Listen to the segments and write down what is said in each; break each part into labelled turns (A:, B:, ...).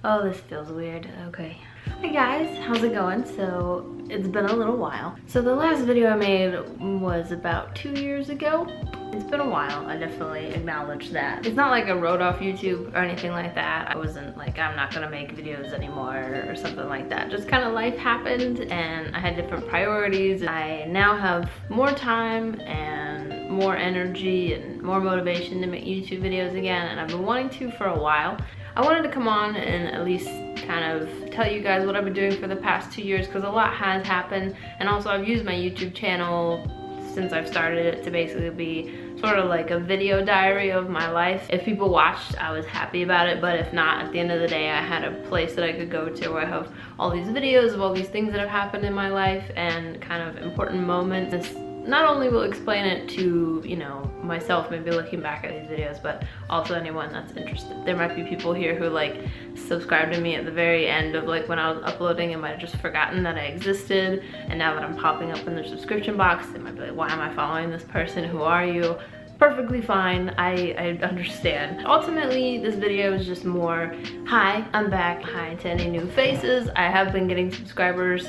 A: Oh, this feels weird. Okay. Hi guys, how's it going? So it's been a little while. So the last video I made was about 2 years ago. It's been a while, I definitely acknowledge that. It's not like I wrote off YouTube or anything like that. I wasn't like, I'm not gonna make videos anymore or something like that. Just kind of life happened and I had different priorities. I now have more time and more energy and more motivation to make YouTube videos again, and I've been wanting to for a while. I wanted to come on and at least kind of tell you guys what I've been doing for the past 2 years, because a lot has happened, and also I've used my YouTube channel since I've started it to basically be sort of like a video diary of my life. If people watched, I was happy about it, but if not, at the end of the day, I had a place that I could go to where I have all these videos of all these things that have happened in my life and kind of important moments. This not only will explain it to, you know, myself maybe looking back at these videos, but also anyone that's interested. There might be people here who like subscribed to me at the very end of like when I was uploading and might have just forgotten that I existed, and now that I'm popping up in their subscription box, they might be like, why am I following this person? Who are you? Perfectly fine, I understand. Ultimately, this video is just more, hi, I'm back. Hi to any new faces. I have been getting subscribers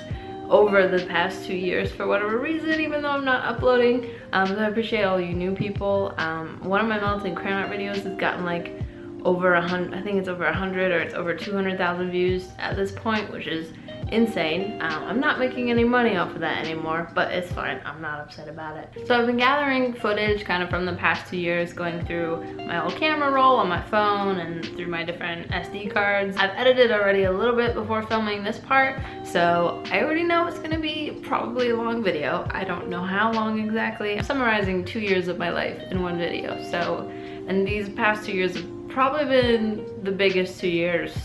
A: over the past 2 years for whatever reason, even though I'm not uploading. So I appreciate all you new people. One of my melting crayon art videos has gotten like over 100, I think it's over 100 or it's over 200,000 views at this point, which is insane. I'm not making any money off of that anymore, but it's fine. I'm not upset about it. So I've been gathering footage kind of from the past 2 years, going through my old camera roll on my phone and through my different SD cards. I've edited already a little bit before filming this part, so I already know it's gonna be probably a long video. I don't know how long exactly. I'm summarizing 2 years of my life in one video. So, and these past 2 years have probably been the biggest 2 years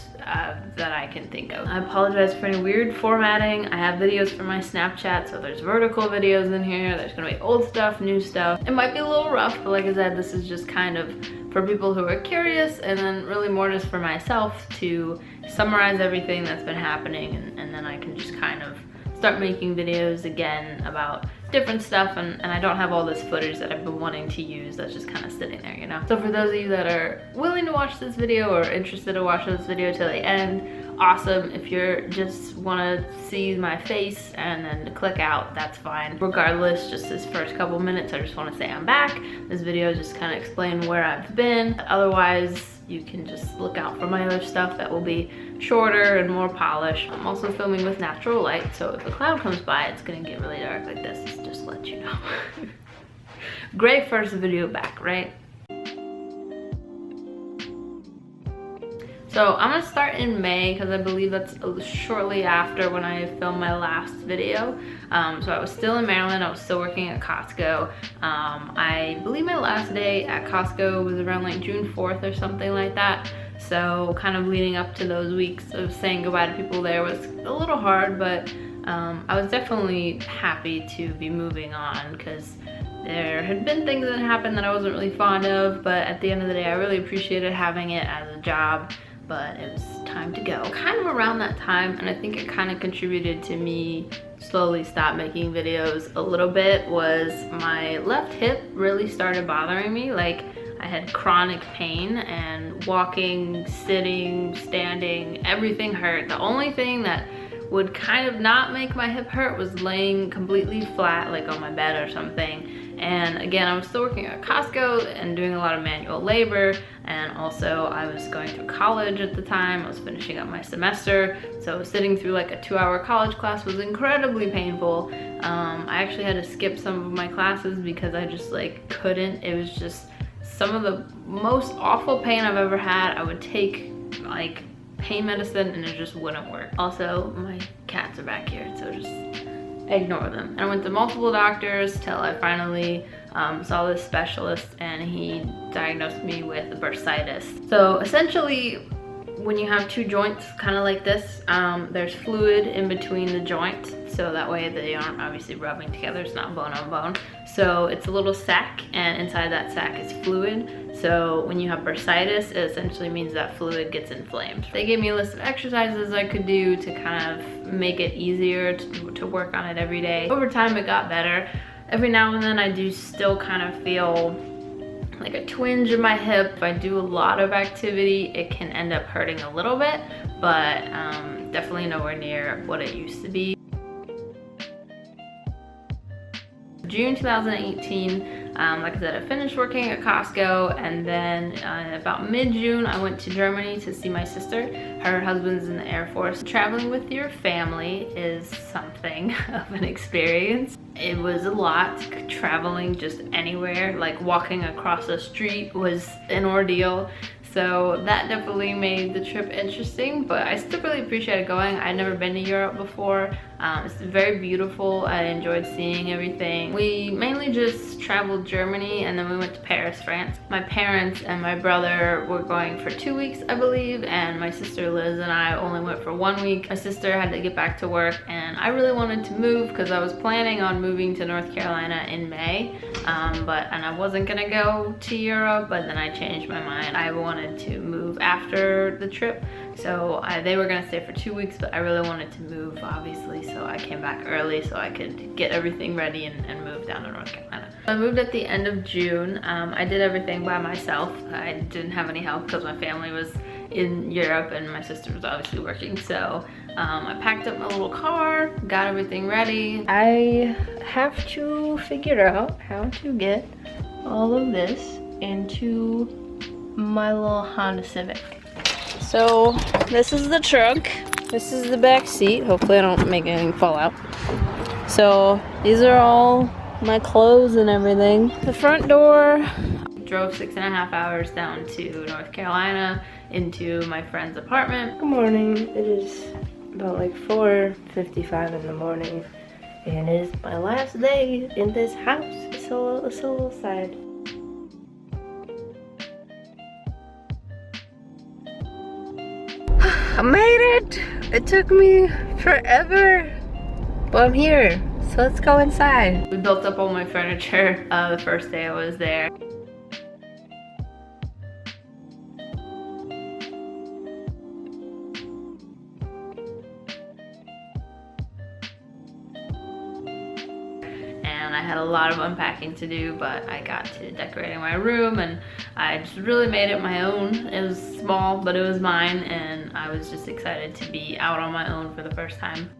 A: that I can think of. I apologize for any weird formatting. I have videos for my Snapchat, so there's vertical videos in here. There's gonna be old stuff, new stuff. It might be a little rough, but like I said, this is just kind of for people who are curious, and then really more just for myself to summarize everything that's been happening, and then I can just kind of start making videos again about different stuff, and I don't have all this footage that I've been wanting to use that's just kind of sitting there, you know? So for those of you that are willing to watch this video or interested to watch this video till the end, awesome. If you're just want to see my face and then click out, that's fine. Regardless, just this first couple minutes, I just want to say I'm back. This video is just kind of explain where I've been. Otherwise, you can just look out for my other stuff that will be shorter and more polished. I'm also filming with natural light, so if a cloud comes by, it's gonna get really dark like this, just to let you know. Great first video back, right? So I'm gonna start in May, because I believe that's shortly after when I filmed my last video. So I was still in Maryland, I was still working at Costco. I believe my last day at Costco was around like June 4th or something like that. So kind of leading up to those weeks of saying goodbye to people there was a little hard, but I was definitely happy to be moving on, because there had been things that happened that I wasn't really fond of, but at the end of the day, I really appreciated having it as a job. But it was time to go. Kind of around that time, and I think it kind of contributed to me slowly stop making videos a little bit, was my left hip really started bothering me. Like, I had chronic pain, and walking, sitting, standing, everything hurt. The only thing that would kind of not make my hip hurt was laying completely flat, like on my bed or something. And again, I was still working at Costco and doing a lot of manual labor, and also I was going through college at the time. I was finishing up my semester, so sitting through like a 2-hour college class was incredibly painful. I actually had to skip some of my classes because I just like couldn't. It was just some of the most awful pain I've ever had. I would take like pain medicine and it just wouldn't work. Also, my cats are back here, so just ignore them. And I went to multiple doctors till I finally saw this specialist, and he diagnosed me with bursitis. So essentially, when you have two joints kind of like this, there's fluid in between the joints, so that way they aren't obviously rubbing together. It's not bone on bone. So it's a little sac, and inside that sac is fluid. So when you have bursitis, it essentially means that fluid gets inflamed. They gave me a list of exercises I could do to kind of make it easier to work on it every day. Over time, it got better. Every now and then I do still kind of feel like a twinge in my hip. If I do a lot of activity, it can end up hurting a little bit, but definitely nowhere near what it used to be. June 2018, like I said, I finished working at Costco, and then about mid-June I went to Germany to see my sister. Her husband's in the Air Force. Traveling with your family is something of an experience. It was a lot. Traveling just anywhere, like walking across the street, was an ordeal. So that definitely made the trip interesting, but I still really appreciated going. I'd never been to Europe before. It's very beautiful. I enjoyed seeing everything. We mainly just traveled Germany, and then we went to Paris, France. My parents and my brother were going for 2 weeks, I believe, and my sister Liz and I only went for 1 week. My sister had to get back to work, and I really wanted to move because I was planning on moving to North Carolina in May, and I wasn't gonna go to Europe, but then I changed my mind. I wanted to move after the trip, so they were gonna stay for 2 weeks, but I really wanted to move, obviously, so I came back early so I could get everything ready and move down to North Carolina. I moved at the end of June. I did everything by myself. I didn't have any help because my family was in Europe and my sister was obviously working, so I packed up my little car, got everything ready. I have to figure out how to get all of this into my little Honda Civic. So this is the trunk, this is the back seat. Hopefully I don't make anything fall out. So these are all my clothes and everything. The front door. Drove 6.5 hours down to North Carolina into my friend's apartment. Good morning. It is about like 4:55 in the morning, and it is my last day in this house. So a little sad. I made it! It took me forever, but I'm here. So let's go inside. We built up all my furniture the first day I was there. I had a lot of unpacking to do, but I got to decorating my room and I just really made it my own. It was small, but it was mine, and I was just excited to be out on my own for the first time.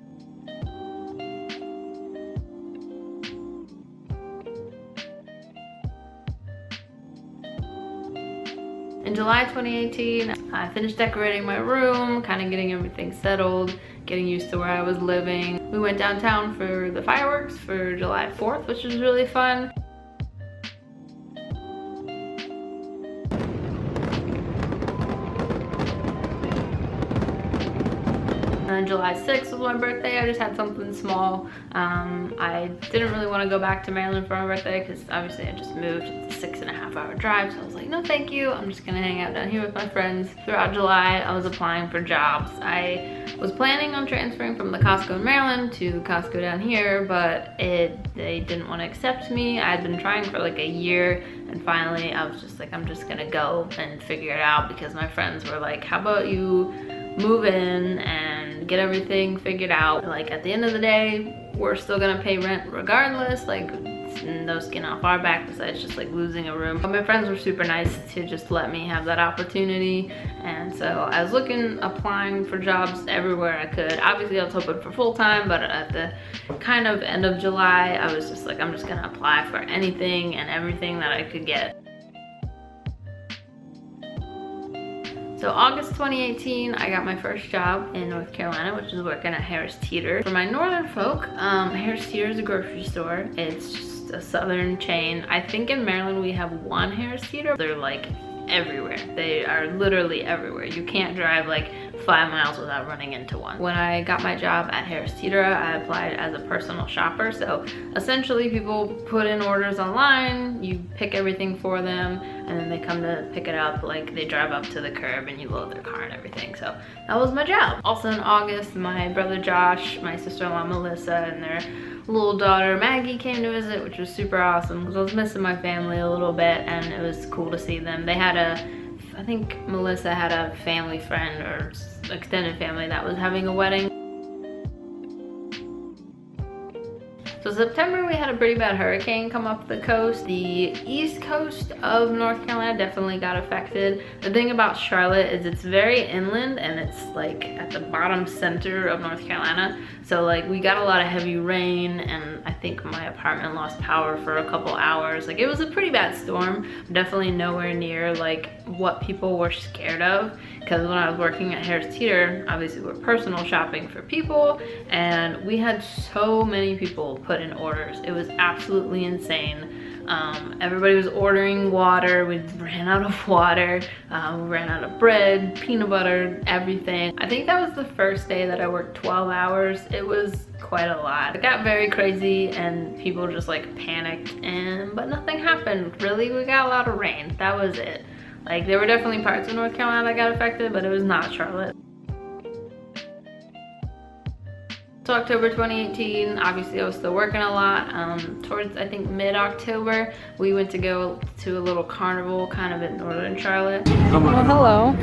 A: In July 2018, I finished decorating my room, kind of getting everything settled, getting used to where I was living. We went downtown for the fireworks for July 4th, which was really fun. And July 6th was my birthday. I just had something small. I didn't really want to go back to Maryland for my birthday because obviously I just moved. It's a 6.5 hour drive, so I was like, no thank you. I'm just gonna hang out down here with my friends. Throughout July, I was applying for jobs. I was planning on transferring from the Costco in Maryland to the Costco down here, but they didn't want to accept me. I had been trying for like a year, and finally I was just like, I'm just gonna go and figure it out, because my friends were like, how about you move in and get everything figured out? Like, at the end of the day, we're still gonna pay rent regardless. Like, no skin off our back besides just like losing a room. But my friends were super nice to just let me have that opportunity, and so I was applying for jobs everywhere I could. Obviously I was hoping for full-time, but at the kind of end of July, I was just like, I'm just gonna apply for anything and everything that I could get. So August 2018, I got my first job in North Carolina, which is working at Harris Teeter. For my northern folk, Harris Teeter is a grocery store. It's just a southern chain. I think in Maryland we have one Harris Teeter. They're like everywhere. They are literally everywhere. You can't drive like 5 miles without running into one. When I got my job at Harris Teeter, I applied as a personal shopper. So essentially people put in orders online, you pick everything for them, and then they come to pick it up. Like, they drive up to the curb and you load their car and everything. So that was my job. Also in August, my brother Josh, my sister-in-law Melissa, and their little daughter Maggie came to visit, which was super awesome because I was missing my family a little bit, and it was cool to see them. They had I think Melissa had a family friend or extended family that was having a wedding. So September we had a pretty bad hurricane come up the coast. The east coast of North Carolina definitely got affected. The thing about Charlotte is it's very inland and it's like at the bottom center of North Carolina. So like we got a lot of heavy rain, and I think my apartment lost power for a couple hours. Like it was a pretty bad storm. Definitely nowhere near like what people were scared of, because when I was working at Teeter, obviously we're personal shopping for people, and we had so many people put in orders. It was absolutely insane. Everybody was ordering water. We ran out of water. We ran out of bread, peanut butter, everything. I think that was the first day that I worked 12 hours. It was quite a lot. It got very crazy and people just like panicked, but nothing happened. Really, we got a lot of rain. That was it. Like there were definitely parts of North Carolina that got affected, but it was not Charlotte. So October 2018, obviously I was still working a lot. Towards I think mid-October, we went to go to a little carnival kind of in northern Charlotte.
B: Oh, hello.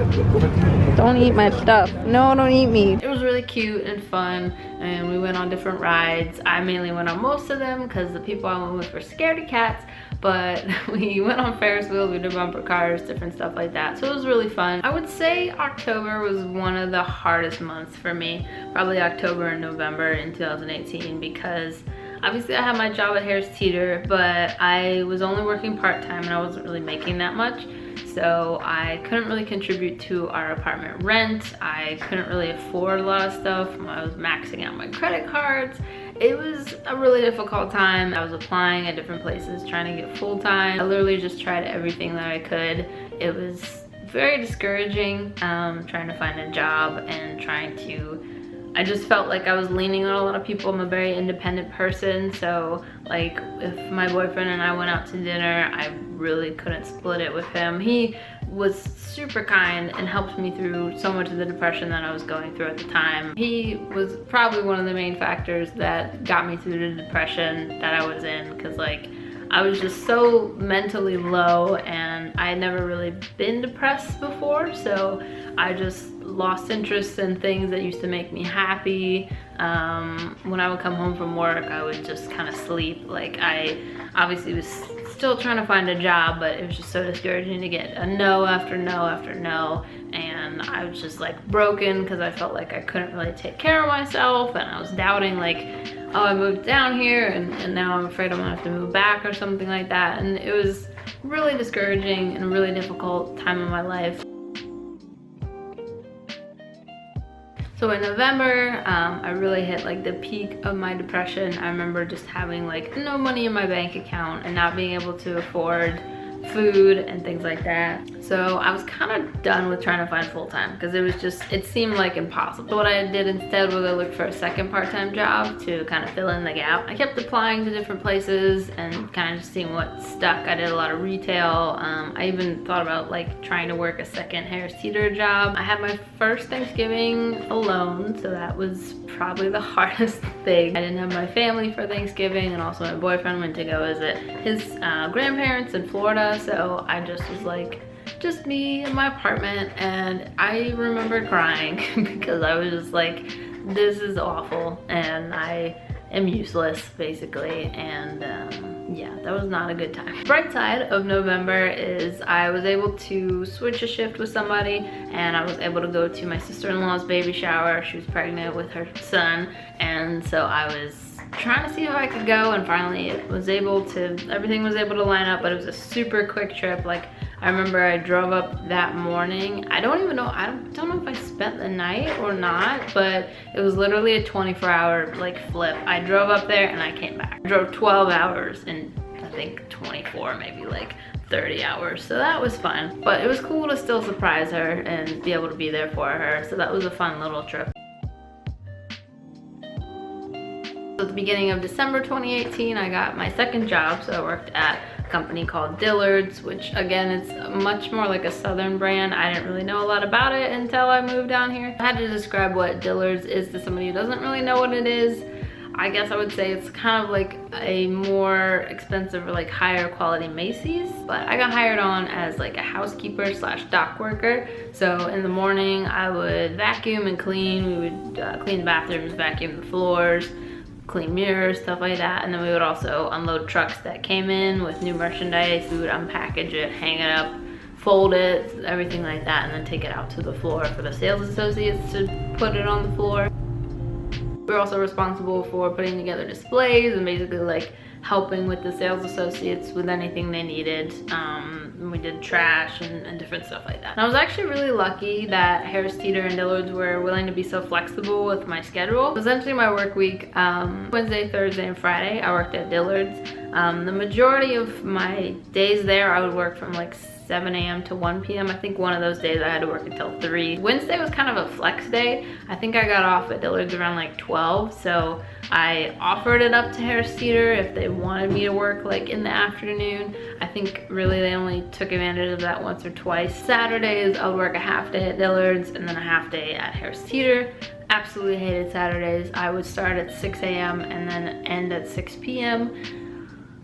B: Don't eat my stuff. No, don't eat me.
A: It was really cute and fun, and we went on different rides. I mainly went on most of them because the people I went with were scaredy cats, but we went on Ferris wheels, we did bumper cars, different stuff like that. So it was really fun. I would say October was one of the hardest months for me, probably October and November in 2018, because obviously I had my job at Teeter, but I was only working part-time and I wasn't really making that much. So I couldn't really contribute to our apartment rent. I couldn't really afford a lot of stuff. I was maxing out my credit cards. It was a really difficult time. I was applying at different places, trying to get full-time. I literally just tried everything that I could. It was very discouraging, trying to find a job and trying to, I just felt like I was leaning on a lot of people. I'm a very independent person, so like if my boyfriend and I went out to dinner, I really couldn't split it with him. He was super kind and helped me through so much of the depression that I was going through at the time. He was probably one of the main factors that got me through the depression that I was in, because like I was just so mentally low and I had never really been depressed before, so I just lost interest in things that used to make me happy. When I would come home from work, I would just kind of sleep. Like I obviously was still trying to find a job, but it was just so discouraging to get a no after no after no, and I was just like broken because I felt like I couldn't really take care of myself, and I was doubting like, oh, I moved down here and now I'm afraid I'm gonna have to move back or something like that. And it was really discouraging and a really difficult time in my life. So in November, I really hit like the peak of my depression. I remember just having like no money in my bank account and not being able to afford food and things like that. So I was kind of done with trying to find full-time because it was just, it seemed like impossible. So what I did instead was I looked for a second part-time job to kind of fill in the gap. I kept applying to different places and kind of just seeing what stuck. I did a lot of retail. I even thought about like trying to work a second Teeter job. I had my first Thanksgiving alone, so that was probably the hardest thing. I didn't have my family for Thanksgiving, and also my boyfriend went to go visit his grandparents in Florida, so I just was like, just me in my apartment, and I remember crying because I was just like, this is awful and I am useless basically, and yeah, that was not a good time. Bright side of November is I was able to switch a shift with somebody, and I was able to go to my sister-in-law's baby shower. She was pregnant with her son, and so I was trying to see how I could go, and finally it was able to, everything was able to line up, but it was a super quick trip. Like I remember I drove up that morning. I don't know if I spent the night or not, but it was literally a 24-hour like flip. I drove up there and I came back. I drove 12 hours in I think 24, maybe like 30 hours. So that was fun, but it was cool to still surprise her and be able to be there for her. So that was a fun little trip. At the beginning of December 2018, I got my second job. So I worked at a company called Dillard's, which again, it's much more like a southern brand. I didn't really know a lot about it until I moved down here. I had to describe what Dillard's is to somebody who doesn't really know what it is. I guess I would say it's kind of like a more expensive or like higher quality Macy's, but I got hired on as like a housekeeper slash dock worker. So in the morning I would vacuum and clean. We would clean the bathrooms, vacuum the floors, clean mirrors, stuff like that. And then we would also unload trucks that came in with new merchandise. We would unpackage it, hang it up, fold it, everything like that, and then take it out to the floor for the sales associates to put it on the floor. We're also responsible for putting together displays and basically like helping with the sales associates with anything they needed. We did trash and different stuff like that. And I was actually really lucky that Harris Teeter and Dillard's were willing to be so flexible with my schedule. Essentially my work week, Wednesday, Thursday, and Friday, I worked at Dillard's. The majority of my days there, I would work from like 7 a.m. to 1 p.m. I think one of those days I had to work until 3. Wednesday was kind of a flex day. I think I got off at Dillard's around like 12, so I offered it up to Harris Teeter if they wanted me to work like in the afternoon. I think really they only took advantage of that once or twice. Saturdays I would work a half day at Dillard's and then a half day at Harris Teeter. Absolutely hated Saturdays. I would start at 6 a.m. and then end at 6 p.m.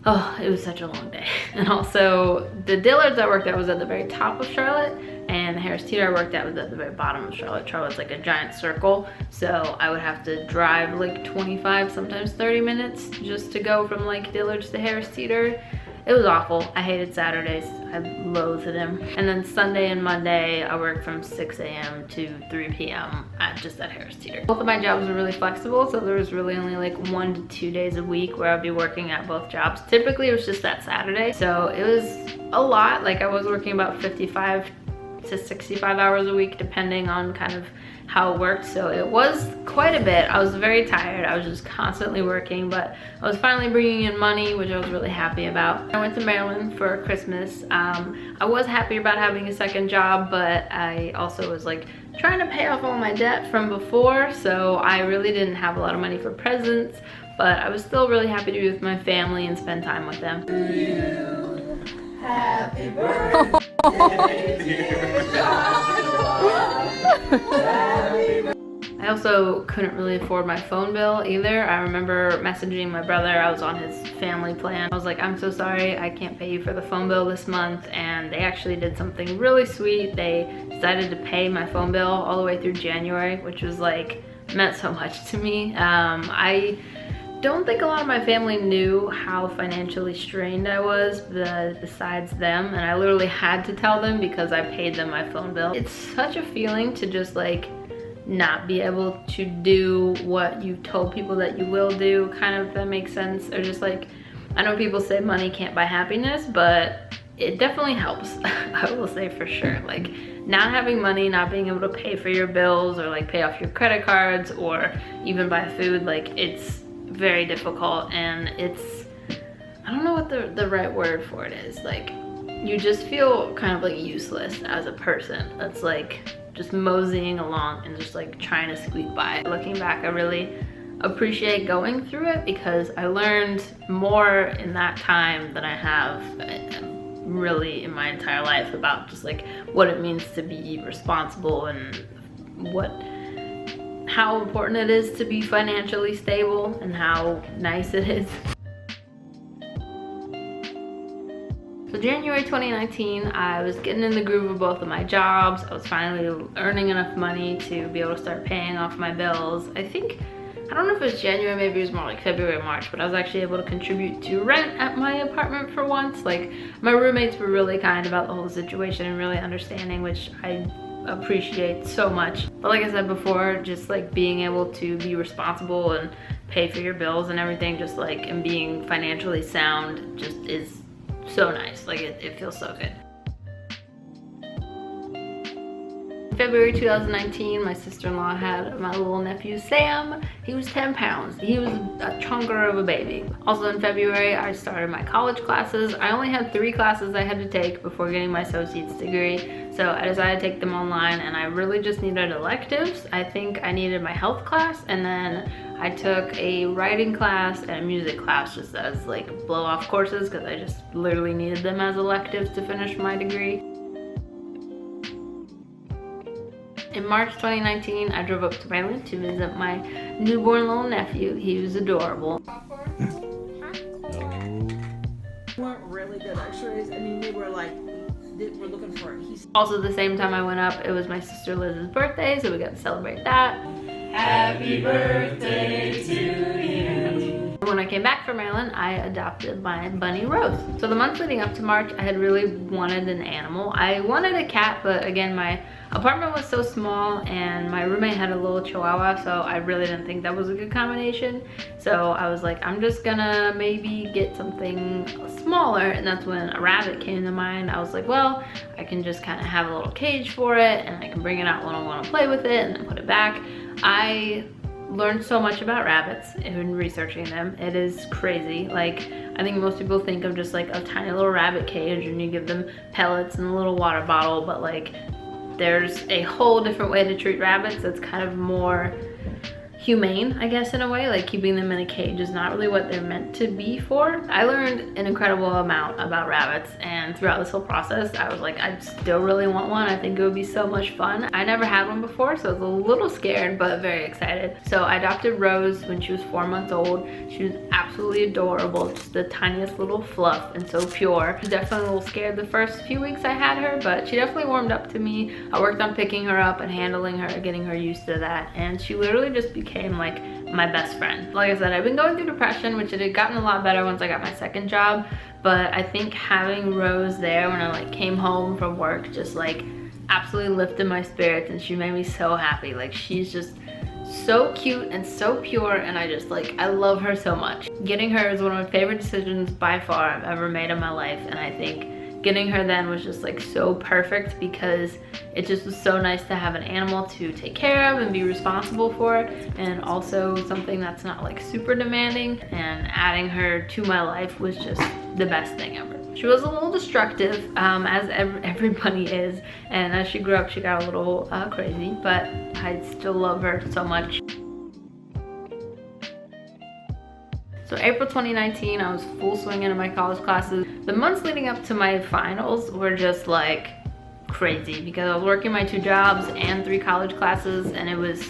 A: Oh, it was such a long day. And also, the Dillard's I worked at was at the very top of Charlotte, and the Harris Teeter I worked at was at the very bottom of Charlotte. Charlotte's like a giant circle, so I would have to drive like 25, sometimes 30 minutes just to go from like Dillard's to Harris Teeter. It was awful. I hated Saturdays. I loathed them. And then Sunday and Monday, I worked from 6 a.m. to 3 p.m. Just at Harris Teeter. Both of my jobs were really flexible, so there was really only like 1 to 2 days a week where I'd be working at both jobs. Typically, it was just that Saturday, so it was a lot. Like I was working about 55 to 65 hours a week, depending on kind of how it worked. So it was quite a bit. I was very tired. I was just constantly working, but I was finally bringing in money, which I was really happy about. I went to Maryland for Christmas. I was happy about having a second job, but I also was like trying to pay off all my debt from before, so I really didn't have a lot of money for presents, but I was still really happy to be with my family and spend time with them. Happy birthday. I also couldn't really afford my phone bill either. I remember messaging my brother. I was on his family plan. I was like, I'm so sorry, I can't pay you for the phone bill this month. And they actually did something really sweet. They decided to pay my phone bill all the way through January, which was like, meant so much to me. I don't think a lot of my family knew how financially strained I was besides them, and I literally had to tell them because I paid them my phone bill. It's such a feeling to just like not be able to do what you told people that you will do, kind of, if that makes sense. Or just like, I know people say money can't buy happiness, but it definitely helps. I will say for sure. Like not having money, not being able to pay for your bills or like pay off your credit cards or even buy food, like it's very difficult, and it's, I don't know what the right word for it is. Like you just feel kind of like useless as a person that's like just moseying along and just like trying to squeak by. Looking back, I really appreciate going through it because I learned more in that time than I have really in my entire life about just like what it means to be responsible and how important it is to be financially stable and how nice it is. So January 2019, I was getting in the groove of both of my jobs. I was finally earning enough money to be able to start paying off my bills. I don't know if it was January, maybe it was more like February or March, but I was actually able to contribute to rent at my apartment for once. Like my roommates were really kind about the whole situation and really understanding, which I appreciate so much. But like I said before, just like being able to be responsible and pay for your bills and everything, just like, and being financially sound just is so nice. Like it feels so good. February 2019, my sister-in-law had my little nephew Sam. He was 10 pounds. He was a chunker of a baby. Also in February, I started my college classes. I only had 3 classes I had to take before getting my associate's degree. So I decided to take them online, and I really just needed electives. I think I needed my health class, and then I took a writing class and a music class just as like blow-off courses because I just literally needed them as electives to finish my degree. In March 2019, I drove up to Maryland to visit my newborn little nephew. He was adorable.
C: Weren't really good x-rays. I mean, they were like, we're looking for it.
A: Also, the same time I went up, it was my sister Liz's birthday, so we got to celebrate that.
D: Happy birthday to you.
A: came back from Maryland, I adopted my bunny Rose. So the months leading up to March, I had really wanted an animal. I wanted a cat, but again, my apartment was so small and my roommate had a little chihuahua, so I really didn't think that was a good combination. So I was like, I'm just gonna maybe get something smaller, and that's when a rabbit came to mind. I was like, well, I can just kind of have a little cage for it, and I can bring it out when I want to play with it and then put it back. I learned so much about rabbits in researching them. It is crazy. Like, I think most people think of just like a tiny little rabbit cage and you give them pellets and a little water bottle, but like there's a whole different way to treat rabbits that's kind of more humane, I guess, in a way. Like, keeping them in a cage is not really what they're meant to be for. I learned an incredible amount about rabbits, and throughout this whole process I was like, I still really want one. I think it would be so much fun. I never had one before, so I was a little scared but very excited. So I adopted Rose when she was 4 months old. She was absolutely adorable, just the tiniest little fluff and so pure. I was definitely a little scared the first few weeks I had her, but she definitely warmed up to me. I worked on picking her up and handling her, getting her used to that, and she literally just became like my best friend. Like I said, I've been going through depression, which it had gotten a lot better once I got my second job, but I think having Rose there when I like came home from work just like absolutely lifted my spirits, and she made me so happy. Like, she's just so cute and so pure, and I just like, I love her so much. Getting her is one of my favorite decisions by far I've ever made in my life, and I think getting her then was just like so perfect because it just was so nice to have an animal to take care of and be responsible for, and also something that's not like super demanding, and adding her to my life was just the best thing ever. She was a little destructive, as every bunny is, and as she grew up she got a little crazy, but I still love her so much. So April 2019, I was full swing into my college classes. The months leading up to my finals were just like crazy because I was working my 2 jobs and 3 college classes, and it was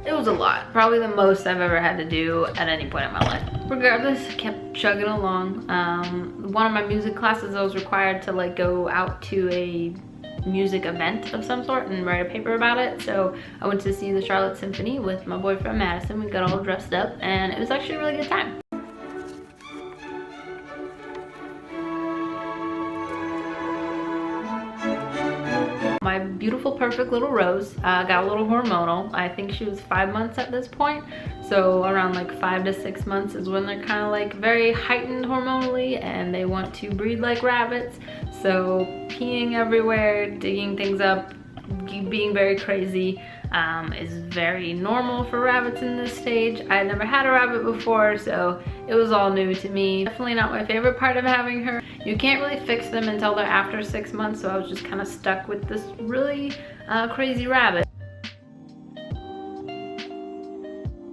A: a lot. Probably the most I've ever had to do at any point in my life. Regardless, I kept chugging along. One of my music classes, I was required to like go out to a music event of some sort and write a paper about it. So I went to see the Charlotte Symphony with my boyfriend Madison. We got all dressed up and it was actually a really good time. My beautiful, perfect little Rose got a little hormonal. I think she was 5 months at this point. So around like 5 to 6 months is when they're kind of like very heightened hormonally, and they want to breed like rabbits. So peeing everywhere, digging things up, being very crazy is very normal for rabbits in this stage. I had never had a rabbit before, so it was all new to me. Definitely not my favorite part of having her. You can't really fix them until they're after 6 months, so I was just kind of stuck with this really crazy rabbit.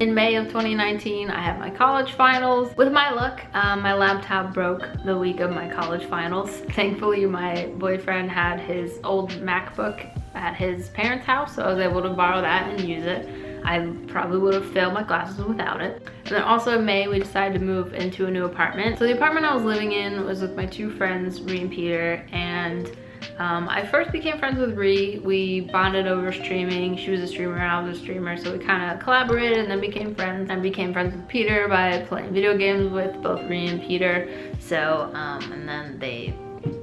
A: In May of 2019, I had my college finals. With my luck, my laptop broke the week of my college finals. Thankfully, my boyfriend had his old MacBook at his parents' house, so I was able to borrow that and use it. I probably would have failed my classes without it. And then also in May, we decided to move into a new apartment. So the apartment I was living in was with my 2 friends, Ree and Peter, and I first became friends with Ree. We bonded over streaming. She was a streamer, I was a streamer, so we kind of collaborated and then became friends. I became friends with Peter by playing video games with both Ree and Peter. So, and then they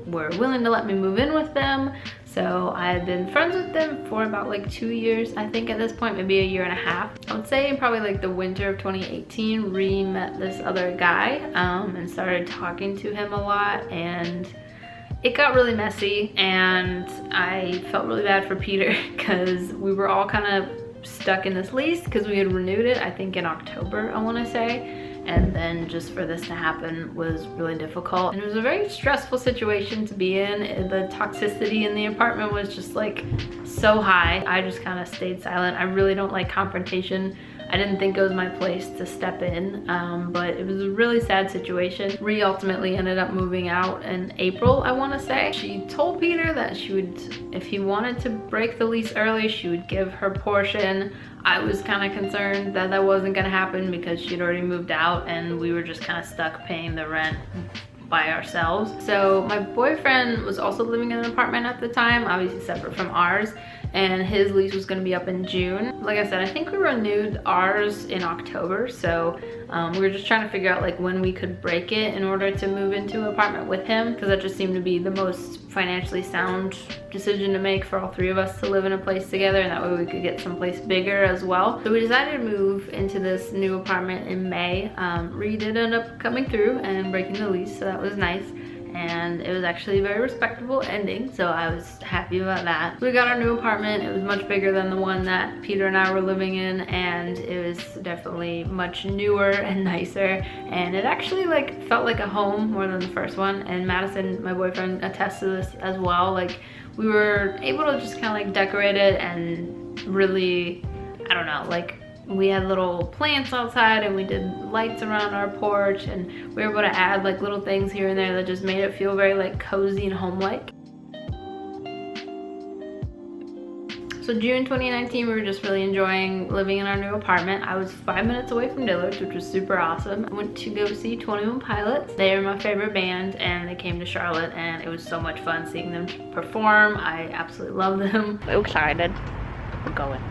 A: were willing to let me move in with them. So I had been friends with them for about like 2 years, I think at this point, maybe a year and a half. I would say probably like the winter of 2018, Ree met this other guy and started talking to him a lot, and it got really messy, and I felt really bad for Peter because we were all kind of stuck in this lease because we had renewed it, I think in October, I want to say. And then just for this to happen was really difficult. And it was a very stressful situation to be in. The toxicity in the apartment was just like so high. I just kind of stayed silent. I really don't like confrontation. I didn't think it was my place to step in, but it was a really sad situation. Ree ultimately ended up moving out in April, I want to say. She told Peter that she would, if he wanted to break the lease early, she would give her portion. I was kind of concerned that that wasn't going to happen because she'd already moved out and we were just kind of stuck paying the rent by ourselves. So my boyfriend was also living in an apartment at the time, obviously separate from ours, and his lease was going to be up in June. Like I said, I think we renewed ours in October, so we were just trying to figure out like when we could break it in order to move into an apartment with him, because that just seemed to be the most financially sound decision to make for all three of us to live in a place together, and that way we could get someplace bigger as well. So we decided to move into this new apartment in May. Reed did end up coming through and breaking the lease, so that was nice. And it was actually a very respectable ending, so I was happy about that. We got our new apartment. It was much bigger than the one that Peter and I were living in, and it was definitely much newer and nicer, and it actually like felt like a home more than the first one. And Madison, my boyfriend, attests to this as well. Like, we were able to just kind of like decorate it and really, I don't know, like we had little plants outside and we did lights around our porch, and we were able to add like little things here and there that just made it feel very like cozy and home-like. So June 2019, we were just really enjoying living in our new apartment. I was 5 minutes away from Dillard's, which was super awesome. I went to go see 21Pilots. They are my favorite band, and they came to Charlotte, and it was so much fun seeing them perform. I absolutely love them.
B: So excited. We're going.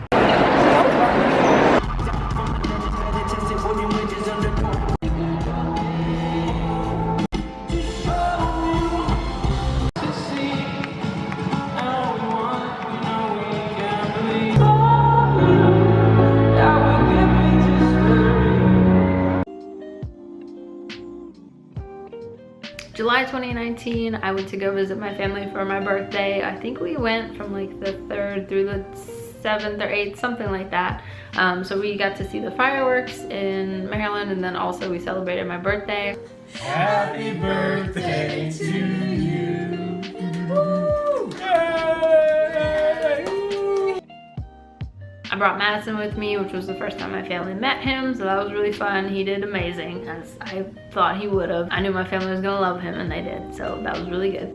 A: July 2019, I went to go visit my family for my birthday. I think we went from like the 3rd through the 7th or 8th, something like that. So we got to see the fireworks in Maryland, and then also we celebrated my birthday.
D: Happy birthday to you.
A: I brought Madison with me, which was the first time my family met him, so that was really fun. He did amazing, as I thought he would have. I knew my family was gonna love him, and they did, so that was really good.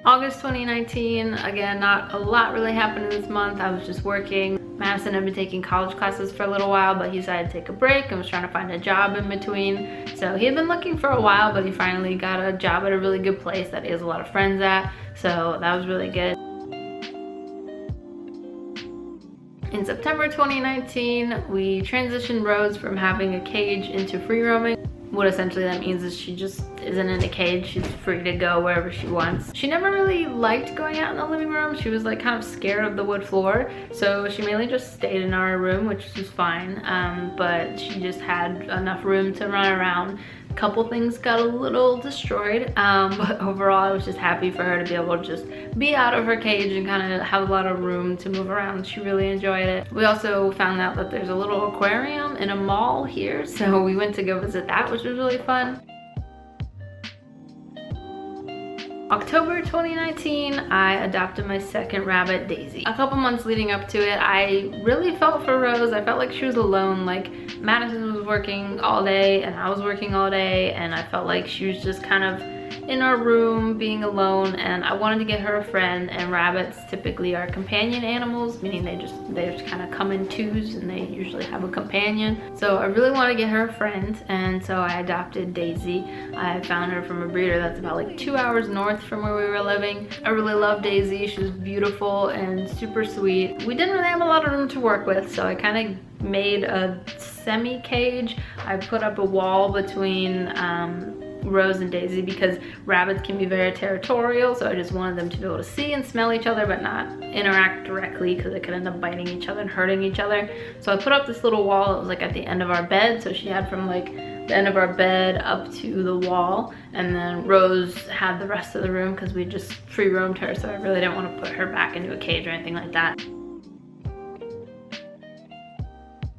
A: August 2019, again, not a lot really happened in this month. I was just working. Madison had been taking college classes for a little while, but he decided to take a break and was trying to find a job in between. So he had been looking for a while, but he finally got a job at a really good place that he has a lot of friends at, so that was really good. In September 2019, we transitioned Rose from having a cage into free roaming. What essentially that means is she just isn't in a cage. She's free to go wherever she wants. She never really liked going out in the living room. She was like kind of scared of the wood floor. So she mainly just stayed in our room, which was fine. But she just had enough room to run around. A couple things got a little destroyed, but overall I was just happy for her to be able to just be out of her cage and kind of have a lot of room to move around. She really enjoyed it. We also found out that there's a little aquarium in a mall here, so we went to go visit that, which was really fun. October 2019, I adopted my second rabbit, Daisy. A couple months leading up to it, I really felt for Rose. I felt like she was alone. Like, Madison was working all day and I was working all day, and I felt like she was just kind of in our room being alone, and I wanted to get her a friend. And rabbits typically are companion animals, meaning they just kind of come in twos and they usually have a companion. So I really wanted to get her a friend, and so I adopted Daisy. I found her from a breeder that's about like 2 hours north from where we were living. I really love Daisy. She was beautiful and super sweet. We didn't really have a lot of room to work with, so I kind of made a semi-cage. I put up a wall between Rose and Daisy because rabbits can be very territorial, so I just wanted them to be able to see and smell each other but not interact directly, because they could end up biting each other and hurting each other. So I put up this little wall that was like at the end of our bed, so she had from like the end of our bed up to the wall, and then Rose had the rest of the room because we just free roamed her, so I really didn't want to put her back into a cage or anything like that.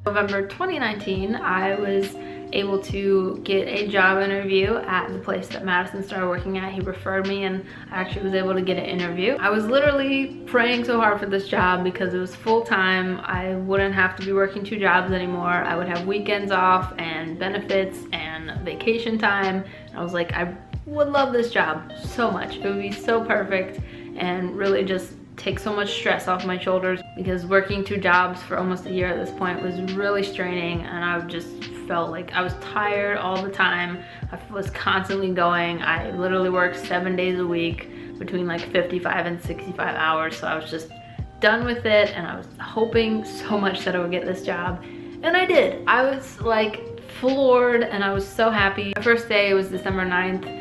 A: November 2019, I was able to get a job interview at the place that Madison started working at. He referred me, and I actually was able to get an interview. I was literally praying so hard for this job because it was full-time. I wouldn't have to be working 2 jobs anymore. I would have weekends off and benefits and vacation time. I was like, I would love this job so much. It would be so perfect and really just take so much stress off my shoulders, because working 2 jobs for almost a year at this point was really straining, and I just felt like I was tired all the time. I was constantly going. I literally worked 7 days a week between like 55 and 65 hours. So I was just done with it, and I was hoping so much that I would get this job, and I did. I was like floored, and I was so happy. My first day was December 9th.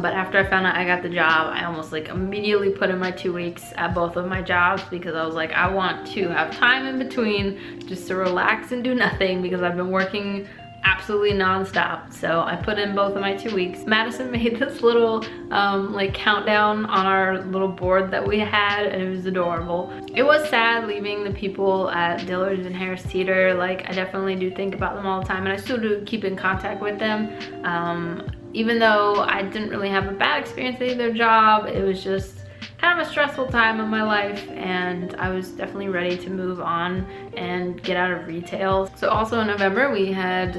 A: But after I found out I got the job, I almost like immediately put in my 2 weeks at both of my jobs, because I was like, I want to have time in between just to relax and do nothing, because I've been working absolutely non-stop. So I put in both of my 2 weeks. Madison made this little like countdown on our little board that we had, and it was adorable. It was sad leaving the people at Dillard's and Harris Teeter. Like, I definitely do think about them all the time, and I still do keep in contact with them. Even though I didn't really have a bad experience at either job, it was just kind of a stressful time in my life, and I was definitely ready to move on and get out of retail. So also in November we had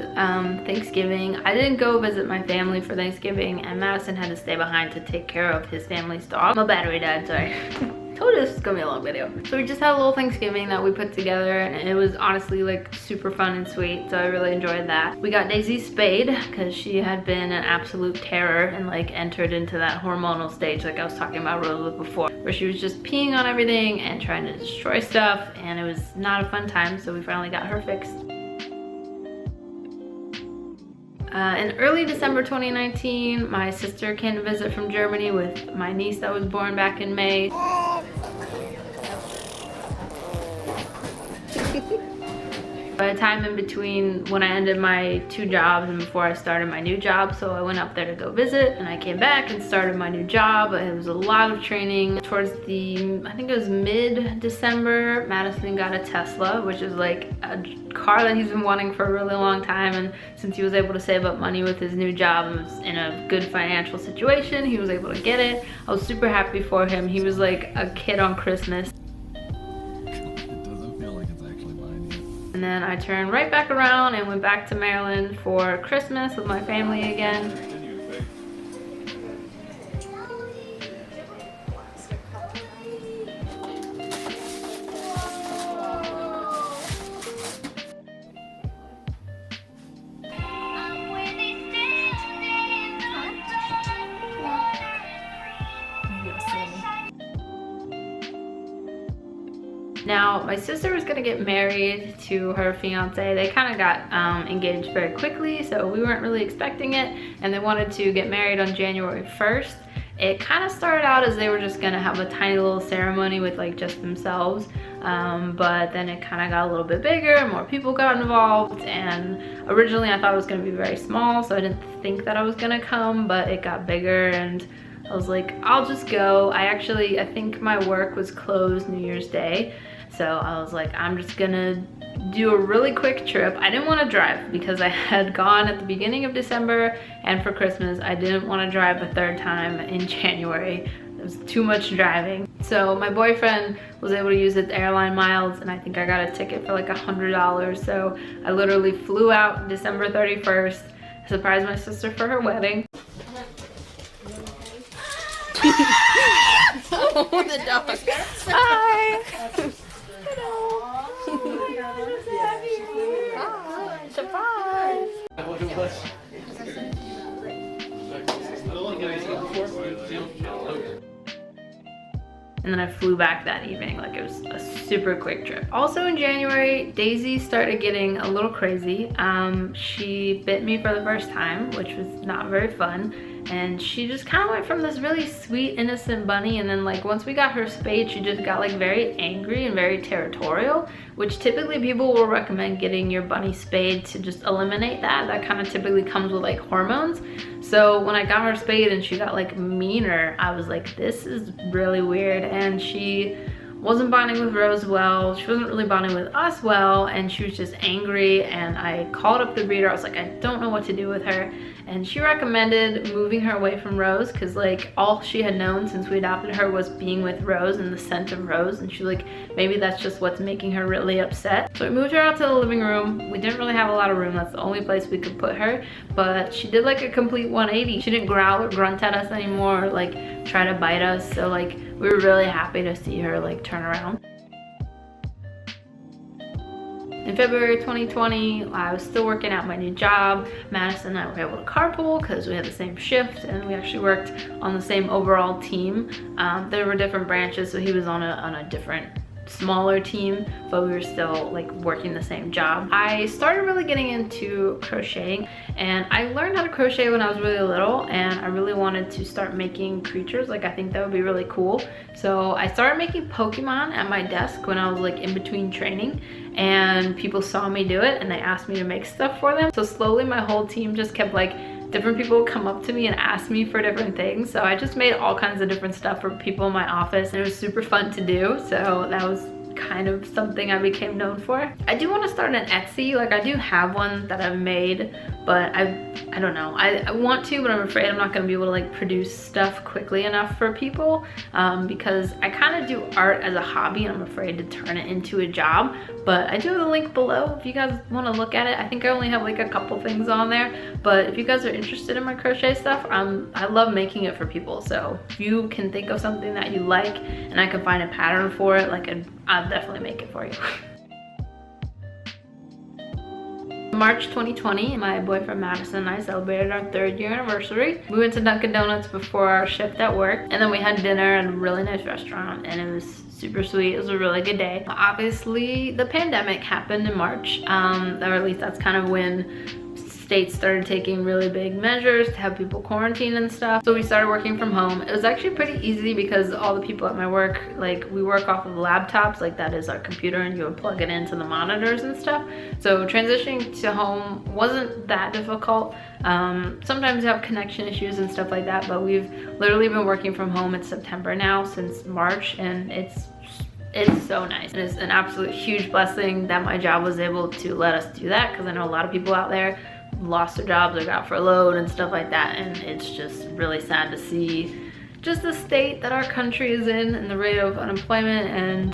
A: Thanksgiving. I didn't go visit my family for Thanksgiving, and Madison had to stay behind to take care of his family's dog. My battery died, sorry. Told you this was gonna be a long video. So we just had a little Thanksgiving that we put together, and it was honestly like super fun and sweet, so I really enjoyed that. We got Daisy spayed because she had been an absolute terror and like entered into that hormonal stage like I was talking about Rose with before, where she was just peeing on everything and trying to destroy stuff, and it was not a fun time, so we finally got her fixed. In early December 2019, my sister came to visit from Germany with my niece that was born back in May. By the time in between when I ended my 2 jobs and before I started my new job, so I went up there to go visit, and I came back and started my new job. It was a lot of training. Towards the, I think it was mid-December, Madison got a Tesla, which is like a car that he's been wanting for a really long time, and since he was able to save up money with his new job and was in a good financial situation, he was able to get it. I was super happy for him. He was like a kid on Christmas. And then I turned right back around and went back to Maryland for Christmas with my family again. Now, my sister was gonna get married to her fiance. They kind of got engaged very quickly, so we weren't really expecting it, and they wanted to get married on January 1st. It kind of started out as they were just gonna have a tiny little ceremony with like just themselves, but then it kind of got a little bit bigger and more people got involved, and originally I thought it was gonna be very small, so I didn't think that I was gonna come, but it got bigger, and I was like, I'll just go. I think my work was closed New Year's Day, so I was like, I'm just gonna do a really quick trip. I didn't want to drive because I had gone at the beginning of December, and for Christmas I didn't want to drive a 3rd time in January. It was too much driving. So my boyfriend was able to use his airline miles, and I think I got a ticket for like $100. So I literally flew out December 31st, surprised my sister for her wedding.
B: Oh, the dog. Hi. Surprise.
A: And then I flew back that evening. Like, it was a super quick trip. Also in January, Daisy started getting a little crazy. She bit me for the first time, which was not very fun. And she just kind of went from this really sweet, innocent bunny, and then like once we got her spayed, she just got like very angry and very territorial, which typically people will recommend getting your bunny spayed to just eliminate that. That kind of typically comes with like hormones. So when I got her spayed and she got like meaner, I was like, this is really weird. And she wasn't bonding with Rose well, she wasn't really bonding with us well, and she was just angry, and I called up the breeder. I was like, I don't know what to do with her, and she recommended moving her away from Rose, because like all she had known since we adopted her was being with Rose and the scent of Rose, and she was like, maybe that's just what's making her really upset. So we moved her out to the living room. We didn't really have a lot of room, that's the only place we could put her, but she did like a complete 180. She didn't growl or grunt at us anymore, or like try to bite us, so like we were really happy to see her like turn around. In February 2020, I was still working at my new job. Madison and I were able to carpool because we had the same shift, and we actually worked on the same overall team. There were different branches, so he was on a different smaller team, but we were still like working the same job. I started really getting into crocheting, and I learned how to crochet when I was really little, and I really wanted to start making creatures. Like, I think that would be really cool. So I started making Pokemon at my desk when I was like in between training, and people saw me do it and they asked me to make stuff for them. So slowly my whole team just kept like, different people would come up to me and ask me for different things. So I just made all kinds of different stuff for people in my office, and it was super fun to do. So that was kind of something I became known for. I do want to start an Etsy. Like, I do have one that I've made, but I don't know. I want to, but I'm afraid I'm not going to be able to like produce stuff quickly enough for people, because I kind of do art as a hobby and I'm afraid to turn it into a job. But I do have the link below if you guys want to look at it. I think I only have like a couple things on there, but if you guys are interested in my crochet stuff, I love making it for people. So if you can think of something that you like and I can find a pattern for it, like I'll definitely make it for you. March 2020, my boyfriend Madison and I celebrated our 3rd year anniversary. We went to Dunkin' Donuts before our shift at work, and then we had dinner at a really nice restaurant, and it was super sweet. It was a really good day. Obviously, the pandemic happened in March, or at least that's kind of when states started taking really big measures to have people quarantine and stuff. So we started working from home. It was actually pretty easy because all the people at my work, like, we work off of laptops, like that is our computer, and you would plug it into the monitors and stuff. So transitioning to home wasn't that difficult. Sometimes you have connection issues and stuff like that, but we've literally been working from home. It's September now, since March, and it's so nice. It is an absolute huge blessing that my job was able to let us do that, because I know a lot of people out there lost their jobs or got furloughed and stuff like that, and it's just really sad to see just the state that our country is in and the rate of unemployment. And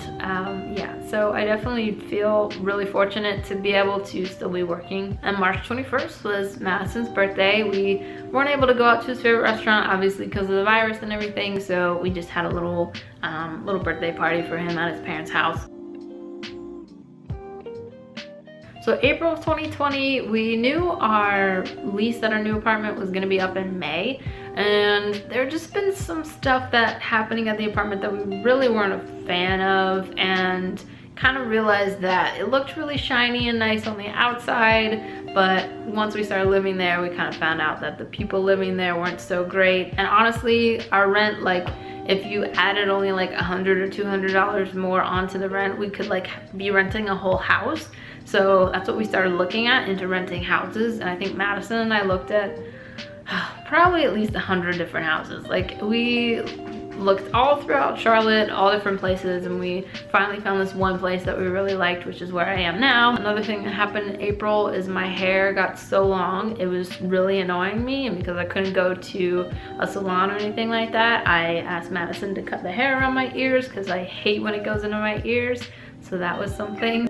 A: yeah, so I definitely feel really fortunate to be able to still be working. And March 21st was Madison's birthday. We weren't able to go out to his favorite restaurant, obviously because of the virus and everything, so we just had a little birthday party for him at his parents' house. So April of 2020, we knew our lease at our new apartment was gonna be up in May, and there had just been some stuff that happening at the apartment that we really weren't a fan of, and kind of realized that it looked really shiny and nice on the outside, but once we started living there, we kind of found out that the people living there weren't so great. And honestly, our rent, like, if you added only like $100 or $200 more onto the rent, we could like be renting a whole house. So that's what we started looking at, into renting houses. And I think Madison and I looked at probably at least 100 different houses. Like, we looked all throughout Charlotte, all different places, and we finally found this one place that we really liked, which is where I am now. Another thing that happened in April is my hair got so long, it was really annoying me, and because I couldn't go to a salon or anything like that, I asked Madison to cut the hair around my ears because I hate when it goes into my ears. So that was something.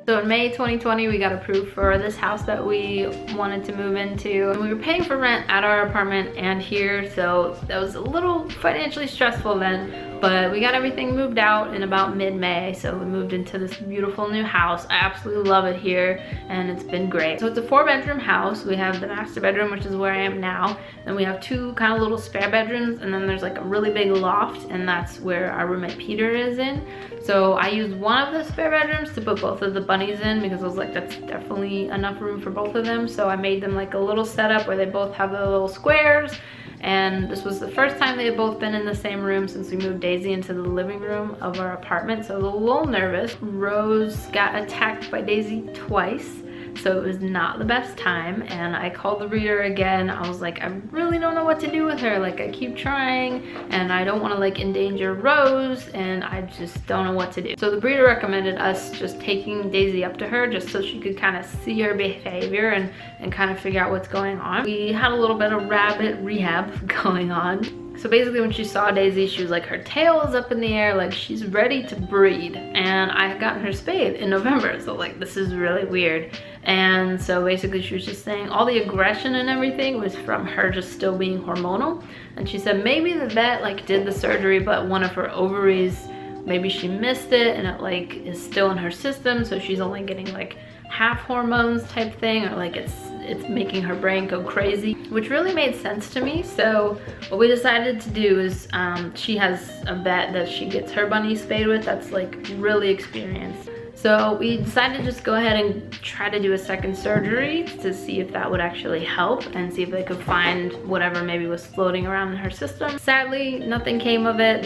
A: So in May 2020, we got approved for this house that we wanted to move into. And we were paying for rent at our apartment and here, so that was a little financially stressful then. But we got everything moved out in about mid-May, so we moved into this beautiful new house. I absolutely love it here, and it's been great. So it's a 4-bedroom house. We have the master bedroom, which is where I am now, and we have 2 kind of little spare bedrooms, and then there's like a really big loft, and that's where our roommate Peter is in. So I used one of the spare bedrooms to put both of the bunnies in, because I was like, that's definitely enough room for both of them. So I made them like a little setup where they both have the little squares. And this was the first time they had both been in the same room since we moved Daisy into the living room of our apartment. So I was a little nervous. Rose got attacked by Daisy twice, so it was not the best time. And I called the breeder again. I was like, I really don't know what to do with her. Like, I keep trying and I don't want to like endanger Rose, and I just don't know what to do. So the breeder recommended us just taking Daisy up to her just so she could kind of see her behavior and kind of figure out what's going on. We had a little bit of rabbit rehab going on. So basically when she saw Daisy, she was like, her tail is up in the air, like she's ready to breed. And I had gotten her spayed in November, so like, this is really weird. And so basically she was just saying all the aggression and everything was from her just still being hormonal. And she said maybe the vet like did the surgery, but one of her ovaries maybe she missed it and it like is still in her system, so she's only getting like half hormones type thing, or like it's making her brain go crazy, which really made sense to me. So what we decided to do is she has a vet that she gets her bunny spayed with that's like really experienced. So we decided to just go ahead and try to do a second surgery to see if that would actually help and see if they could find whatever maybe was floating around in her system. Sadly, nothing came of it.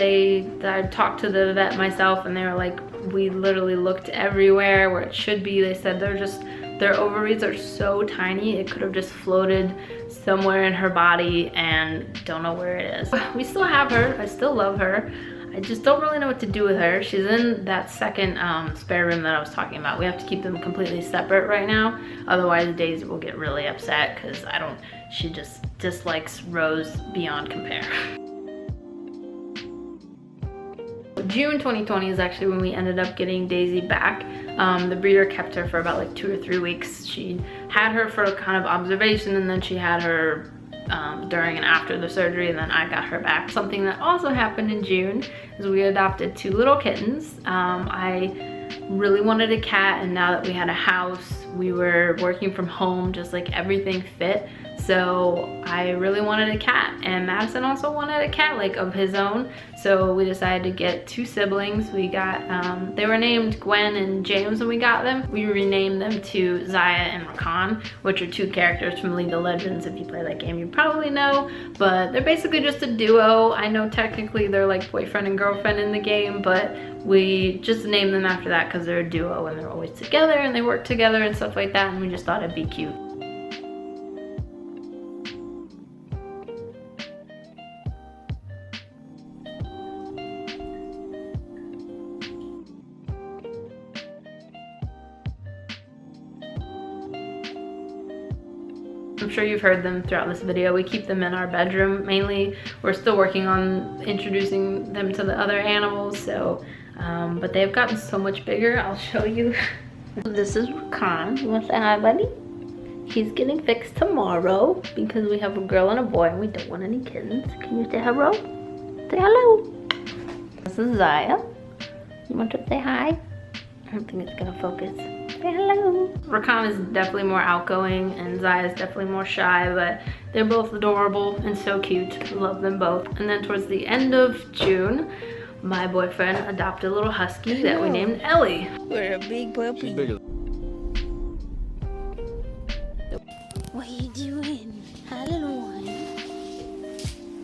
A: I talked to the vet myself and they were like, we literally looked everywhere where it should be. They said their ovaries are so tiny, it could have just floated somewhere in her body and don't know where it is. We still have her, I still love her. I just don't really know what to do with her. She's in that second spare room that I was talking about. We have to keep them completely separate right now. Otherwise Daisy will get really upset because she just dislikes Rose beyond compare. June 2020 is actually when we ended up getting Daisy back. The breeder kept her for about like 2 or 3 weeks. She had her for kind of observation and then she had her during and after the surgery, and then I got her back. Something that also happened in June is we adopted 2 little kittens. I really wanted a cat, and now that we had a house, we were working from home, just like everything fit. So I really wanted a cat, and Madison also wanted a cat like of his own. So we decided to get 2 siblings. We got, they were named Gwen and James when we got them. We renamed them to Zaya and Rakan, which are 2 characters from League of Legends. If you play that game, you probably know, but they're basically just a duo. I know technically they're like boyfriend and girlfriend in the game, but we just named them after that because they're a duo and they're always together and they work together and stuff like that, and we just thought it'd be cute. I'm sure you've heard them throughout this video. We keep them in our bedroom mainly. We're still working on introducing them to the other animals, so but they've gotten so much bigger. I'll show you. This is Rakan. You want to say hi, buddy? He's getting fixed tomorrow because we have a girl and a boy and we don't want any kittens. Can you say hello? Say hello. This is Zaya. You want to say hi? I don't think it's gonna focus. Say hello. Rakan is definitely more outgoing and Zaya is definitely more shy, but they're both adorable and so cute. Love them both. And then towards the end of June, my boyfriend adopted a little husky that we named Ellie.
B: We're a big puppy.
D: She's bigger.
B: What are you doing? Hi, little one.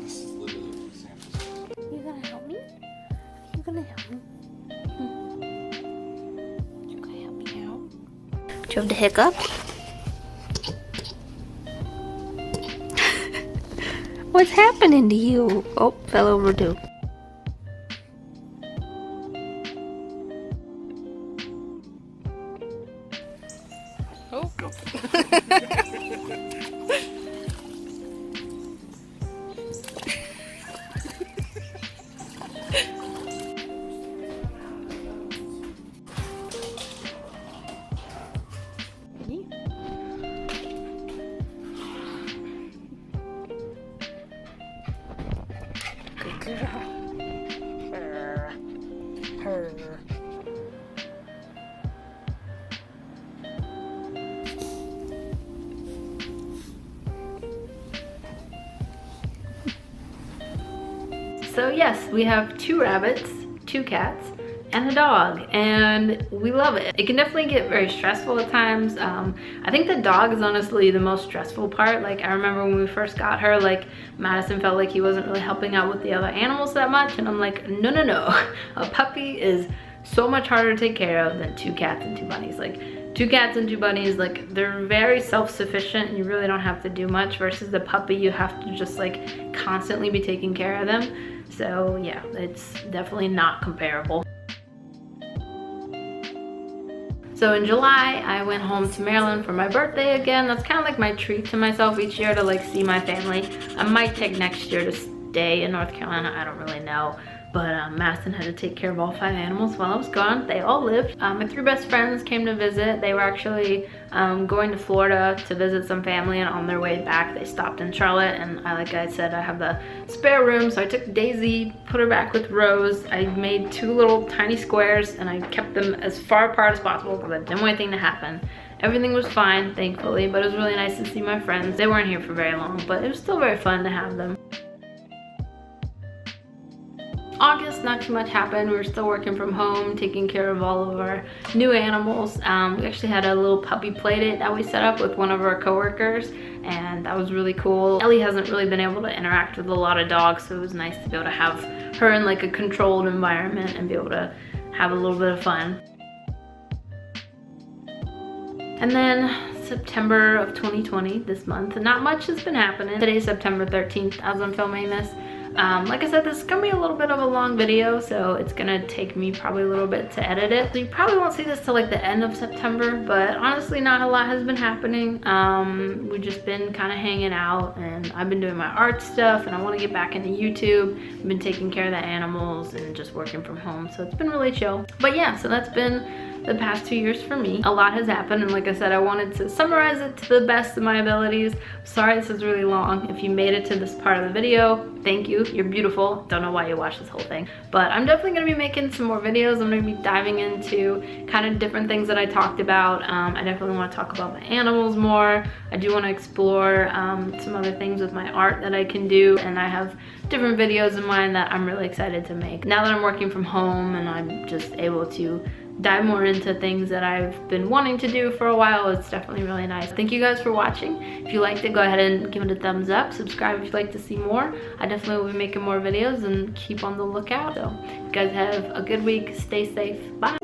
D: This is literally an example.
B: You gonna help me? You gonna help me? You gonna help me out? Do you have the hiccup? What's happening to you? Oh, fell over too. Oh. Good girl. Her. So yes, we have 2 rabbits, 2 cats, and a dog, and we love it. It can definitely get very stressful at times. I think the dog is honestly the most stressful part. Like, I remember when we first got her, like, Madison felt like he wasn't really helping out with the other animals that much, and I'm like, no, no, no. A puppy is so much harder to take care of than 2 cats and 2 bunnies. Like, 2 cats and 2 bunnies, like, they're very self-sufficient and you really don't have to do much, versus the puppy, you have to just like constantly be taking care of them. So yeah, it's definitely not comparable. So in July, I went home to Maryland for my birthday again. That's kind of like my treat to myself each year, to like see my family. I might take next year to stay in North Carolina, I don't really know. but Madison had to take care of all 5 animals while I was gone. They all lived. My 3 best friends came to visit. They were actually going to Florida to visit some family, and on their way back they stopped in Charlotte, and like I said, I have the spare room, so I took Daisy, put her back with Rose. I made 2 little tiny squares and I kept them as far apart as possible because I didn't want anything to happen. Everything was fine, thankfully, but it was really nice to see my friends. They weren't here for very long, but it was still very fun to have them. August, not too much happened. We were still working from home, taking care of all of our new animals. We actually had a little puppy play date that we set up with one of our coworkers, and that was really cool. Ellie hasn't really been able to interact with a lot of dogs, so it was nice to be able to have her in like a controlled environment and be able to have a little bit of fun. And then September of 2020, this month, not much has been happening. Today's September 13th as I'm filming this. Like I said, this is gonna be a little bit of a long video, so it's gonna take me probably a little bit to edit it. So you probably won't see this till like the end of September, but honestly not a lot has been happening. We've just been kind of hanging out, and I've been doing my art stuff, and I want to get back into YouTube. I've been taking care of the animals and just working from home, so it's been really chill. But yeah, so that's been the past 2 years for me. A lot has happened, and like I said, I wanted to summarize it to the best of my abilities. Sorry this is really long. If you made it to this part of the video, thank you. You're beautiful. Don't know why you watched this whole thing, but I'm definitely gonna be making some more videos. I'm gonna be diving into kind of different things that I talked about. I definitely want to talk about my animals more. I do want to explore some other things with my art that I can do, and I have different videos in mind that I'm really excited to make. Now that I'm working from home and I'm just able to dive more into things that I've been wanting to do for a while, it's definitely really nice. Thank you guys for watching. If you liked it, go ahead and give it a thumbs up. Subscribe if you'd like to see more. I definitely will be making more videos, and keep on the lookout. So you guys have a good week. Stay safe. Bye.